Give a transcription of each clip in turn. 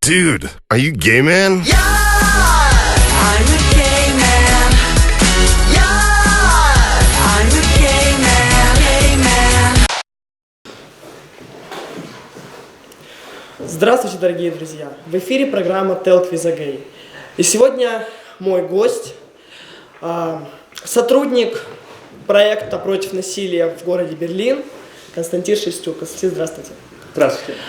Dude, are you gay, man? Yeah, I'm a gay man. Yeah, I'm a gay man. Gay man. Здравствуйте, дорогие друзья! В эфире программа Talk with a Gay. И сегодня мой гость, сотрудник проекта против насилия в городе Берлин, Константин Шевстюк. Константин, здравствуйте. Здравствуйте.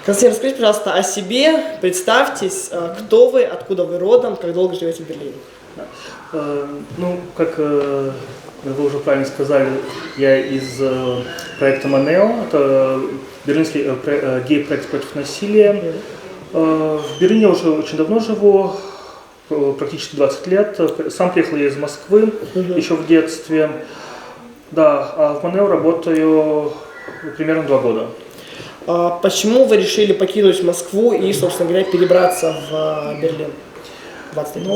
Константин, расскажите, пожалуйста, о себе, представьтесь, кто вы, откуда вы родом, как долго живете в Берлине. Как вы уже правильно сказали, я из проекта МОНЕО, это берлинский гей-проект против насилия. В Берлине уже очень давно живу, практически 20 лет. Сам приехал я из Москвы еще в детстве. Да, а в МОНЕО работаю примерно 2 года. Почему вы решили покинуть Москву и, собственно говоря, перебраться в Берлин? 20 лет.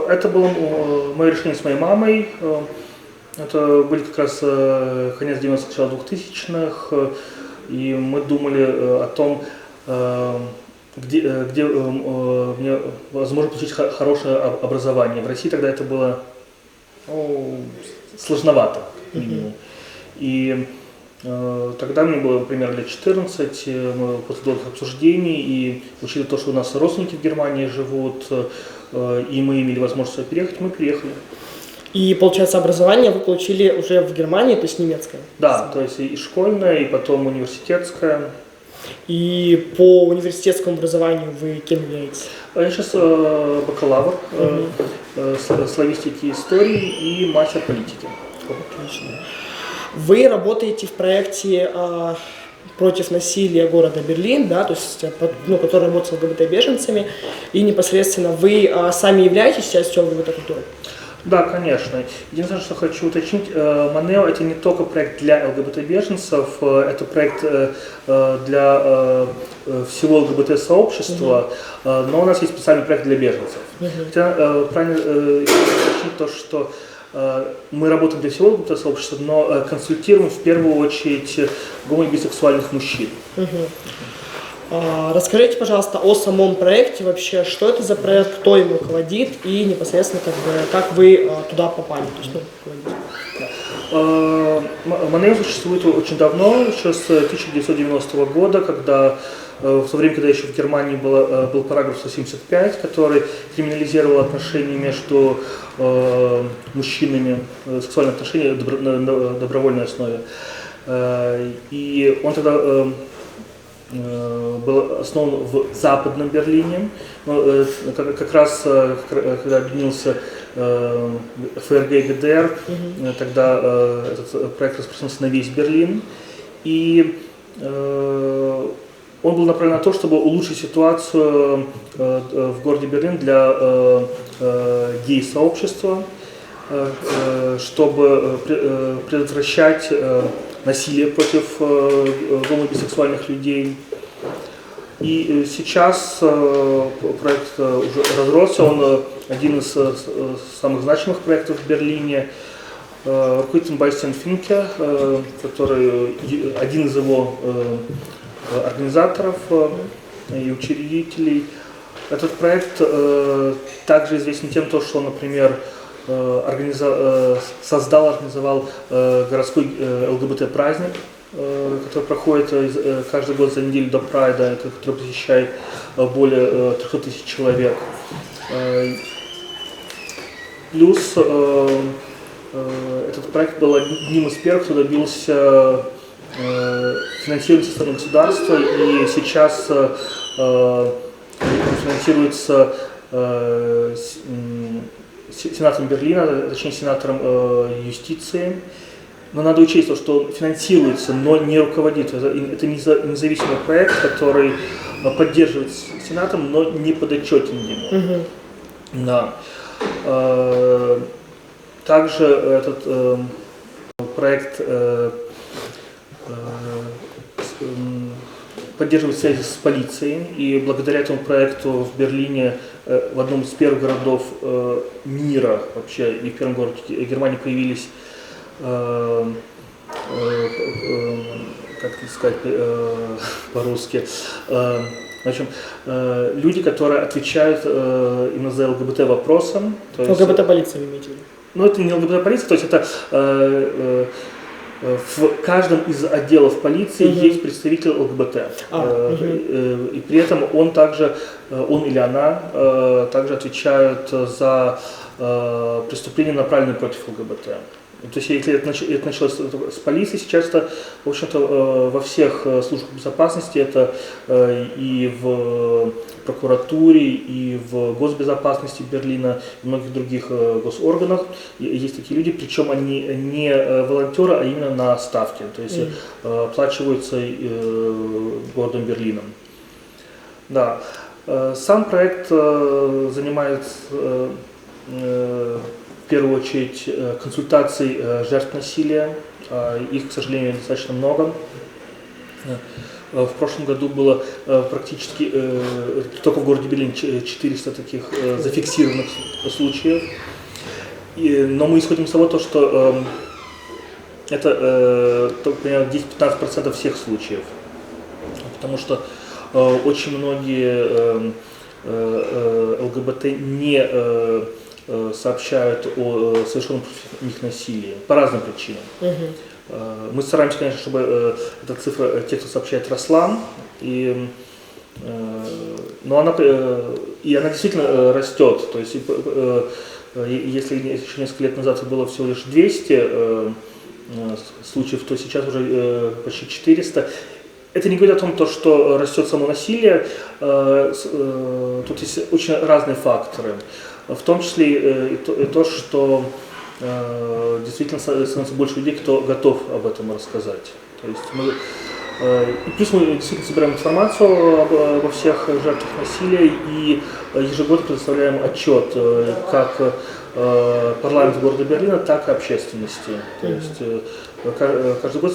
Это было мое решение с моей мамой. Это были как раз конец 90-х, начало 2000-х. И мы думали о том, где мне возможно получить хорошее образование. В России тогда это было сложновато, минимум. И тогда мне было примерно лет 14, мы после долгих обсуждений и учитывая то, что у нас родственники в Германии живут, и мы имели возможность переехать, мы переехали. И, получается, образование вы получили уже в Германии, то есть немецкое? Да, то есть и школьное, и потом университетское. И по университетскому образованию вы кем являетесь? Я сейчас бакалавр славистики и истории и мастер политики. Отлично. Вы работаете в проекте против насилия города Берлин, да, то есть, который работает с ЛГБТ-беженцами, и непосредственно вы сами являетесь частью ЛГБТ-культуры? Да, конечно. Единственное, что хочу уточнить, МОНЕО это не только проект для ЛГБТ-беженцев, это проект для всего ЛГБТ-сообщества, но у нас есть специальный проект для беженцев. Хотя правильно уточнить то, что мы работаем для всего ЛГБТ-сообщества, но консультируем в первую очередь гомо- и бисексуальных мужчин. Расскажите, пожалуйста, о самом проекте вообще, что это за проект, кто им руководит и непосредственно как вы туда попали. МОНЕО существует очень давно, еще с 1990 года, когда в то время, когда еще в Германии был параграф 175, который криминализировал отношения между мужчинами, сексуальные отношения на добровольной основе. И он тогда был основан в Западном Берлине, но как раз когда объединился ФРГ и ГДР, тогда этот проект распространился на весь Берлин, и он был направлен на то, чтобы улучшить ситуацию в городе Берлин для гей-сообщества, чтобы предотвращать насилие против гомо- и бисексуальных людей. И сейчас проект уже разросся, он один из самых значимых проектов в Берлине. Руководитель Байстен Финке, который один из его организаторов и учредителей. Этот проект также известен тем, что он, например, организовал городской ЛГБТ-праздник, который проходит каждый год за неделю до Прайда, который посещает более 300 тысяч человек. Плюс этот проект был одним из первых, кто добился финансирования со стороны государства, и сейчас финансируется сенатором Берлина, точнее сенатором юстиции. Но надо учесть, что он финансируется, но не руководит. Это независимый проект, который поддерживает сенатом, но не подотчетен ему. Да. Также этот проект поддерживает связи с полицией, и благодаря этому проекту в Берлине, в одном из первых городов мира вообще, и в первом городе Германии появились как это сказать по-русски, в общем, люди, которые отвечают именно за ЛГБТ вопросам. ЛГБТ-полиция, вы имеете в виду? Ну, это не ЛГБТ-полиция, то есть это в каждом из отделов полиции есть представитель ЛГБТ. И при этом он или она также отвечают за преступления, направленные против ЛГБТ. То есть, если это началось с полиции, сейчас это, в общем-то, во всех службах безопасности, это и в прокуратуре, и в госбезопасности Берлина, и многих других госорганах есть такие люди, причем они не волонтеры, а именно на ставке, то есть оплачиваются городом Берлином. Да. Сам проект занимается в первую очередь консультаций жертв насилия. Их, к сожалению, достаточно много. В прошлом году было практически только в городе Берлин 400 таких зафиксированных случаев. Но мы исходим из того, что это примерно 10-15% всех случаев. Потому что очень многие ЛГБТ не сообщают о совершенном против них насилии по разным причинам. Мы стараемся, конечно, чтобы эта цифра, тех, кто сообщает, росла, но она действительно растет. То есть, если еще несколько лет назад было всего лишь 200 случаев, то сейчас уже почти 400. Это не говорит о том, что растет само насилие. Тут есть очень разные факторы. В том числе и то, что действительно становится больше людей, кто готов об этом рассказать. То есть плюс мы действительно собираем информацию обо всех жертвах насилия и ежегодно предоставляем отчет как парламенту города Берлина, так и общественности. То есть каждый год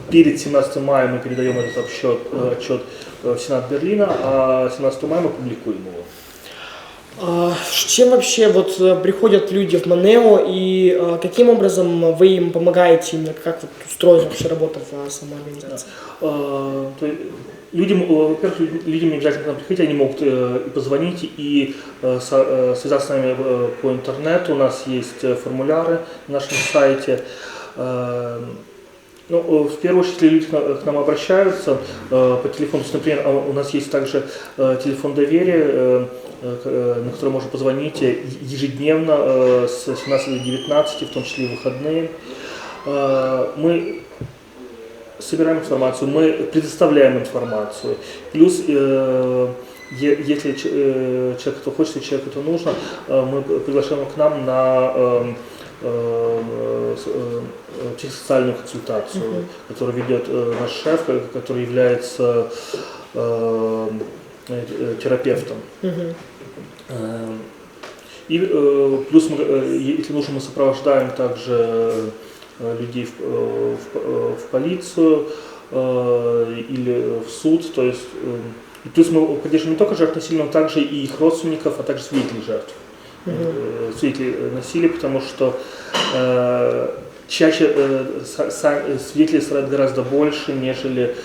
перед 17 мая мы передаем этот отчет в Сенат Берлина, а 17 мая мы публикуем его. Чем вообще приходят люди в Манео и каким образом вы им помогаете, именно как устроена вообще работа в самой организации? Во-первых, людям не обязательно к нам приходить, они могут и позвонить, и связаться с нами по интернету. У нас есть формуляры на нашем сайте. В первую очередь, если люди к нам обращаются по телефону, то есть, например, у нас есть также телефон доверия, на который можно позвонить ежедневно с 17 до 19, в том числе и в выходные. Мы собираем информацию, мы предоставляем информацию. Плюс, если человеку хочет, если человеку это нужно, мы приглашаем к нам на психосоциальную консультацию, которую ведет наш шеф, который является терапевтом. И плюс, если нужно, мы сопровождаем также людей в полицию или в суд. То есть, и плюс мы поддерживаем не только жертв насилия, но также и их родственников, а также свидетелей жертв. Свидетелей насилия, потому что чаще свидетели страдают гораздо больше, нежели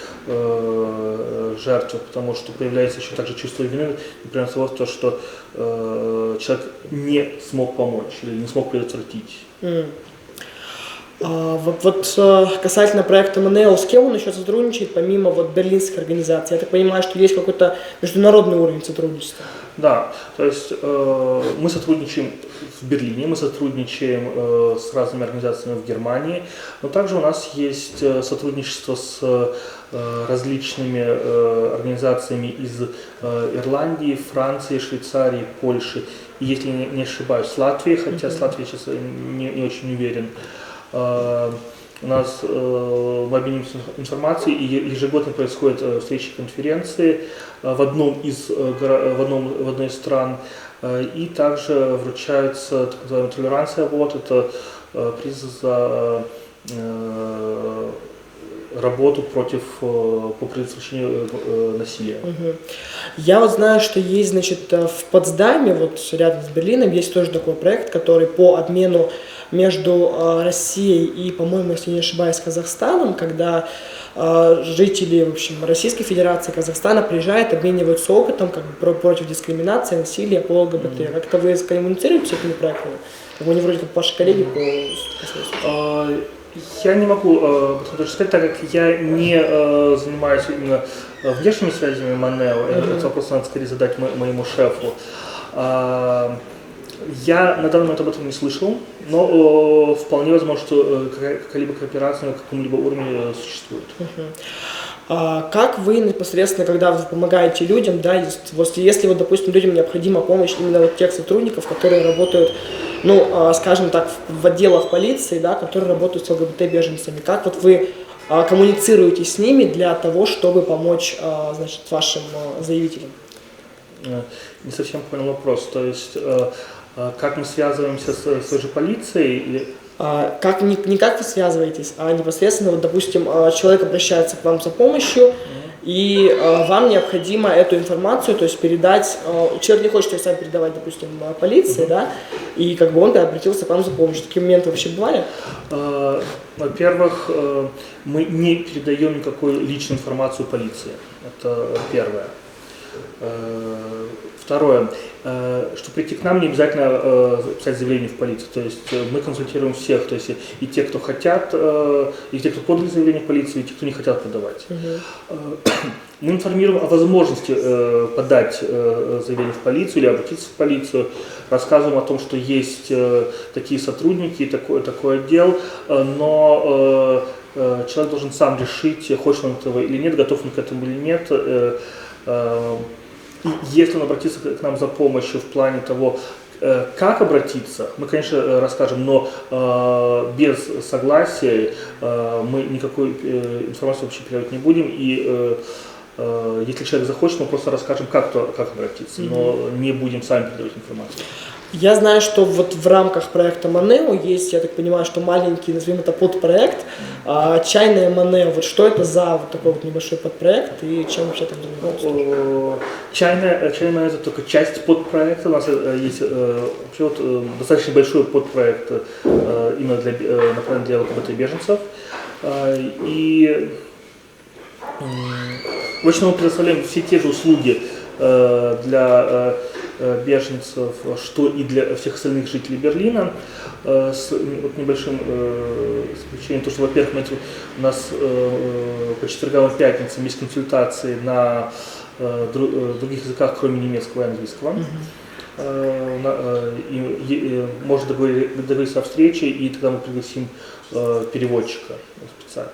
жертвы, потому что появляется еще также чувство вины, например, того, что человек не смог помочь или не смог предотвратить. Касательно проекта Манео, с кем он еще сотрудничает, помимо берлинской организации? Я так понимаю, что есть какой-то международный уровень сотрудничества. Да, то есть мы сотрудничаем в Берлине, мы сотрудничаем с разными организациями в Германии, но также у нас есть сотрудничество с различными организациями из Ирландии, Франции, Швейцарии, Польши и, если не ошибаюсь, с Латвии, хотя с Латвией сейчас не очень уверен. У нас мы обмениваемся информацией, и ежегодно происходят встречи, конференции в одной из стран, и также вручается так называемый толеранция award, это приз за работу по предотвращению насилия. Я знаю, что есть, в Потсдаме, рядом с Берлином, есть тоже такой проект, который по обмену между Россией и, по-моему, если не ошибаюсь, Казахстаном, когда жители, в общем, Российской Федерации, Казахстана приезжают, обмениваются опытом как бы, против дискриминации, насилия по ЛГБТ. Как-то вы коммуницируете с этими проектами? Они вроде как ваши коллеги по Я не могу точно сказать, так как я не занимаюсь именно внешними связями Манео, этот вопрос надо скорее задать моему шефу. Я на данный момент об этом не слышал, но вполне возможно, что какая-либо кооперация на каком-либо уровне существует. Как вы непосредственно, когда вы помогаете людям, да, если вот, допустим, людям необходима помощь именно вот тех сотрудников, которые работают, ну, скажем так, в отделах полиции, да, которые работают с ЛГБТ-беженцами, как вот вы коммуницируете с ними для того, чтобы помочь, значит, вашим заявителям? Не совсем понял вопрос, то есть как мы связываемся с той же полицией? Или... Не как вы связываетесь, а непосредственно, вот, допустим, человек обращается к вам за помощью, и вам необходимо эту информацию, то есть передать, человек не хочет ее сам передавать, допустим, полиции, да, и как бы он обратился к вам за помощью. Такие моменты вообще бывали? Во-первых, мы не передаем никакую личную информацию полиции, это первое. Второе, что прийти к нам не обязательно писать заявление в полицию, то есть мы консультируем всех, то есть и те, кто хотят, и те, кто подали заявление в полицию, и те, кто не хотят подавать. Мы информируем о возможности подать заявление в полицию или обратиться в полицию, рассказываем о том, что есть такие сотрудники, такой отдел, но человек должен сам решить, хочет он этого или нет, готов он к этому или нет. Если он обратится к нам за помощью в плане того, как обратиться, мы, конечно, расскажем, но без согласия мы никакой информацию вообще передавать не будем. И если человек захочет, мы просто расскажем, как обратиться, но не будем сами передавать информацию. Я знаю, что вот в рамках проекта Манео есть, я так понимаю, что маленький, назовем это, подпроект, чайная Манео. Вот что это за вот такой вот небольшой подпроект и чем вообще там занимается? Чайная Манео — это только часть подпроекта. У нас есть вообще вот достаточно большой подпроект именно направленный для ЛГБТ-беженцев. И в общем, мы предоставляем все те же услуги для беженцев, что и для всех остальных жителей Берлина, с вот небольшим исключением, то, что, во-первых, у нас по четвергам и пятницам есть консультации на других языках, кроме немецкого и английского. И можно договориться о встрече, и тогда мы пригласим переводчика специально.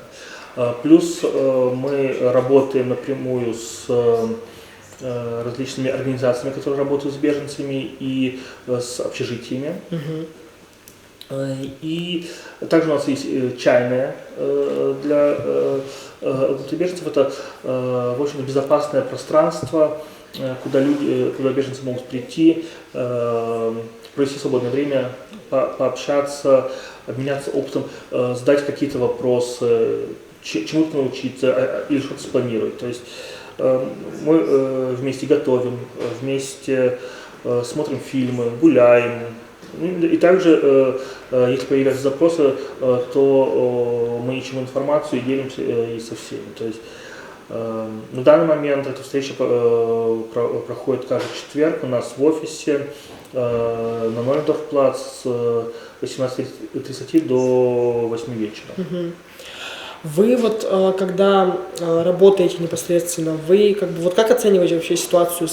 Плюс мы работаем напрямую с различными организациями, которые работают с беженцами и с общежитиями. И также у нас есть чайная для беженцев. Это, в общем, безопасное пространство, куда беженцы могут прийти, провести свободное время, пообщаться, обменяться опытом, задать какие-то вопросы, чему-то научиться или что-то спланировать. То есть мы вместе готовим, вместе смотрим фильмы, гуляем. И также, если появляются запросы, то мы ищем информацию и делимся и со всеми. То есть на данный момент эта встреча проходит каждый четверг у нас в офисе на Нольдорфплац с 18:30 до 8 вечера. Вы вот, когда работаете непосредственно, вы как бы вот как оцениваете вообще ситуацию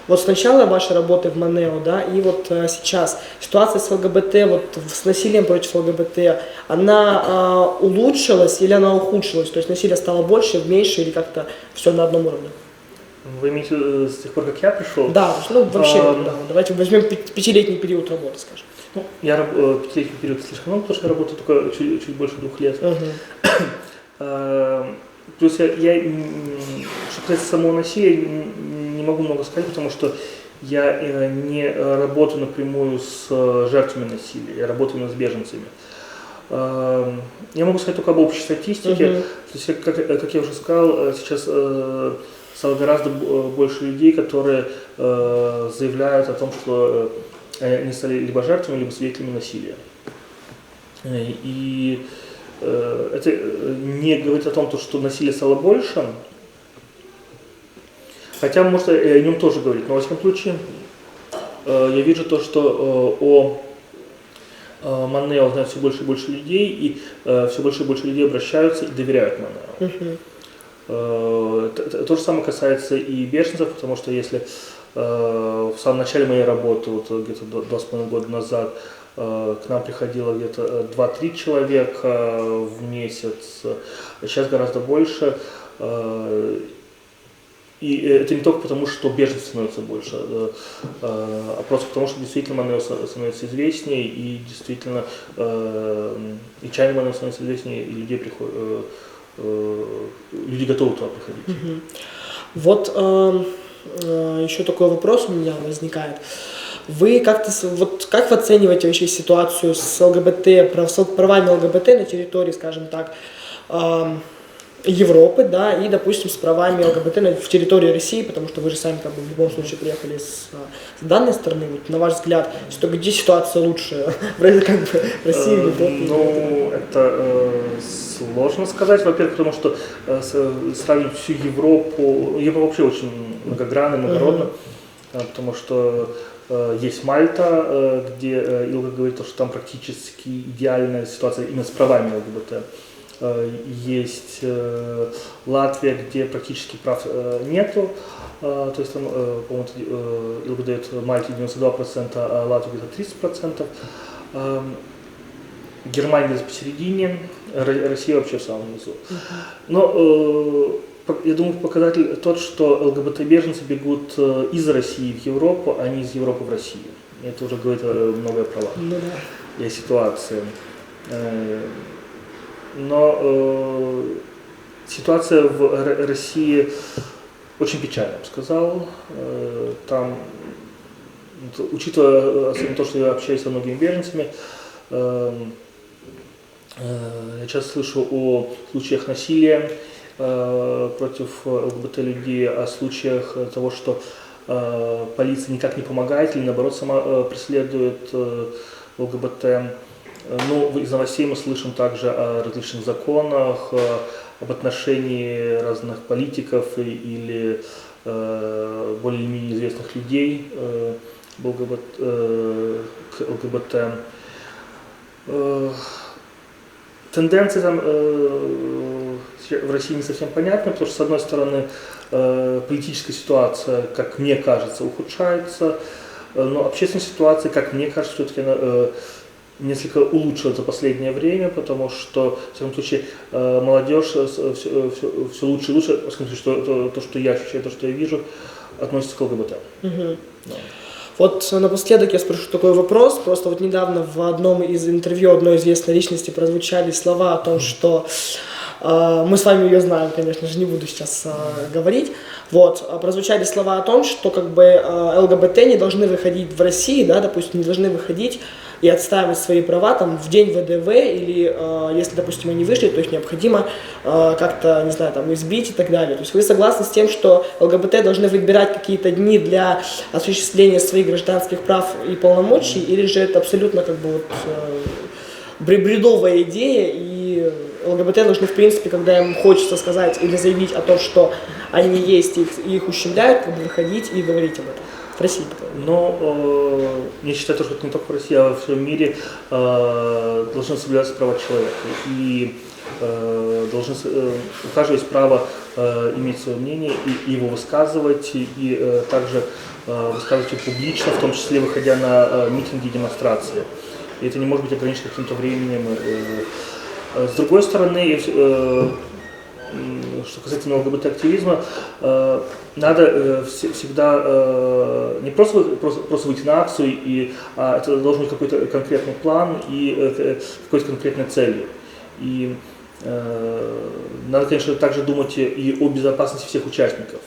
вот с начала вашей работы в Манео, да, и вот сейчас ситуация с ЛГБТ, вот с насилием против ЛГБТ, она улучшилась или она ухудшилась? То есть насилие стало больше, меньше или как-то все на одном уровне? Вы имеете с тех пор, как я пришел? Да, ну вообще, да, давайте возьмем пятилетний период работы, скажем. Ну, я пятилетний период слишком много, потому что я работаю только чуть больше 2 лет. Плюс что касается самого насилия, не могу много сказать, потому что я не работаю напрямую с жертвами насилия, я работаю именно с беженцами. Я могу сказать только об общей статистике. То есть, как я уже сказал, сейчас стало гораздо больше людей, которые заявляют о том, что они стали либо жертвами, либо свидетелями насилия. И это не говорит о том, что насилие стало больше, хотя, может, и о нем тоже говорить, но, во всяком случае, я вижу то, что о Монео знают все больше и больше людей, и все больше и больше людей обращаются и доверяют Монео. То же самое касается и беженцев, потому что если в самом начале моей работы, вот где-то 2,5 года назад, к нам приходило где-то 2-3 человека в месяц, сейчас гораздо больше. И это не только потому, что беженцев становится больше, а просто потому, что действительно Монео становится известнее, и действительно и чайный Монео становится известнее, и люди готовы туда приходить. Вот еще такой вопрос у меня возникает. Вы как вы оцениваете вообще ситуацию с правами ЛГБТ на территории, скажем так, Европы, да, и, допустим, с правами ЛГБТ в территории России, потому что вы же сами в любом случае приехали с данной стороны. Вот, на ваш взгляд, где ситуация лучше, в России или Европе? Ну, это сложно сказать, во-первых, потому что сравнивать всю Европу, Европа вообще очень многогранна, многородна, потому что есть Мальта, где Илга говорит, что там практически идеальная ситуация именно с правами ЛГБТ. Есть Латвия, где практически прав нету, то есть там, по-моему, Илга дает Мальте 92%, а Латвии где-то 30%. Германия где-то посередине, Россия вообще в самом низу. Но я думаю, показатель тот, что ЛГБТ-беженцы бегут из России в Европу, а не из Европы в Россию. Это уже говорит многое про и о ситуации. Но ситуация в России очень печальная, я бы сказал. Там, учитывая особенно то, что я общаюсь со многими беженцами, я часто слышу о случаях насилия против ЛГБТ людей, о случаях того, что полиция никак не помогает или наоборот сама преследует ЛГБТ. Ну, из новостей мы слышим также о различных законах, об отношении разных политиков или более-менее известных людей к ЛГБТ. Тенденции там в России не совсем понятны, потому что, с одной стороны, политическая ситуация, как мне кажется, ухудшается, но общественная ситуация, как мне кажется, все-таки несколько улучшилась за последнее время, потому что, в всяком случае, молодежь все лучше и лучше, в смысле, что то, что я ощущаю, то, что я вижу, относится к ЛГБТ. Да. Вот напоследок я спрошу такой вопрос. Просто вот недавно в одном из интервью одной известной личности прозвучали слова о том, что мы с вами ее знаем, конечно же, не буду сейчас говорить. Вот, прозвучали слова о том, что как бы ЛГБТ не должны выходить в России, да, допустим, не должны выходить и отстаивать свои права там в день ВДВ, или если, допустим, они вышли, то их необходимо как-то, не знаю, там избить и так далее. То есть вы согласны с тем, что ЛГБТ должны выбирать какие-то дни для осуществления своих гражданских прав и полномочий, или же это абсолютно как бы вот бредовая идея, и ЛГБТ должны, в принципе, когда им хочется сказать или заявить о том, что они есть и их ущемляют, как бы выходить и говорить об этом. В России. Но я считаю, что это не только в России, а во всем мире должны соблюдаться права человека. И у каждого есть право иметь свое мнение и его высказывать, и также высказывать его публично, в том числе выходя на митинги и демонстрации. И это не может быть ограничено каким-то временем. С другой стороны, что касательно ЛГБТ-активизма, надо всегда не просто выйти на акцию, а это должен быть какой-то конкретный план и какой-то конкретной целью. И надо, конечно, также думать и о безопасности всех участников.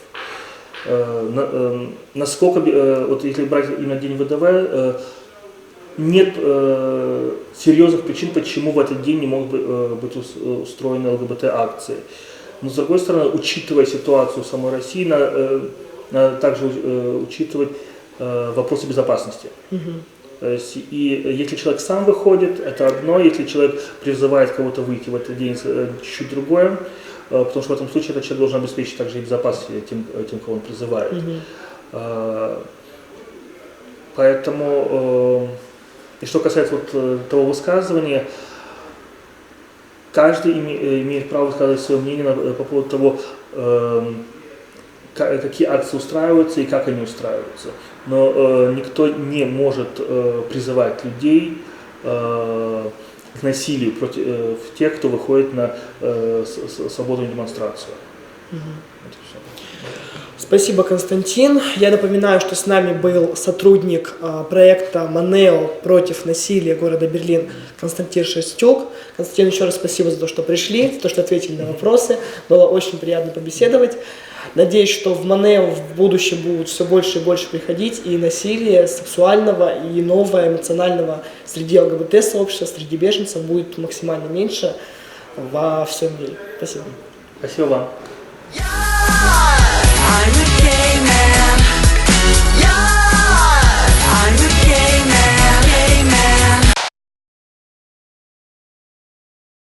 Насколько, вот если брать именно день ВДВ, нет серьезных причин, почему в этот день не могут быть устроены ЛГБТ-акции. Но, с другой стороны, учитывая ситуацию в самой России, надо также учитывать вопросы безопасности. И если человек сам выходит, это одно, если человек призывает кого-то выйти в этот день, чуть-чуть другое, потому что в этом случае этот человек должен обеспечить также и безопасность тем, кого он призывает. Поэтому, и что касается вот того высказывания, каждый имеет право высказывать свое мнение по поводу того, какие акции устраиваются и как они устраиваются. Но никто не может призывать людей к насилию против тех, кто выходит на свободную демонстрацию. Спасибо, Константин. Я напоминаю, что с нами был сотрудник проекта «Манео против насилия города Берлин» Константин Шестюк. Константин, еще раз спасибо за то, что пришли, за то, что ответили на вопросы. Было очень приятно побеседовать. Надеюсь, что в Манео в будущем будут все больше и больше приходить и насилие сексуального, и нового, эмоционального среди ЛГБТ-сообщества, среди беженцев будет максимально меньше во всем мире. Спасибо. Спасибо вам.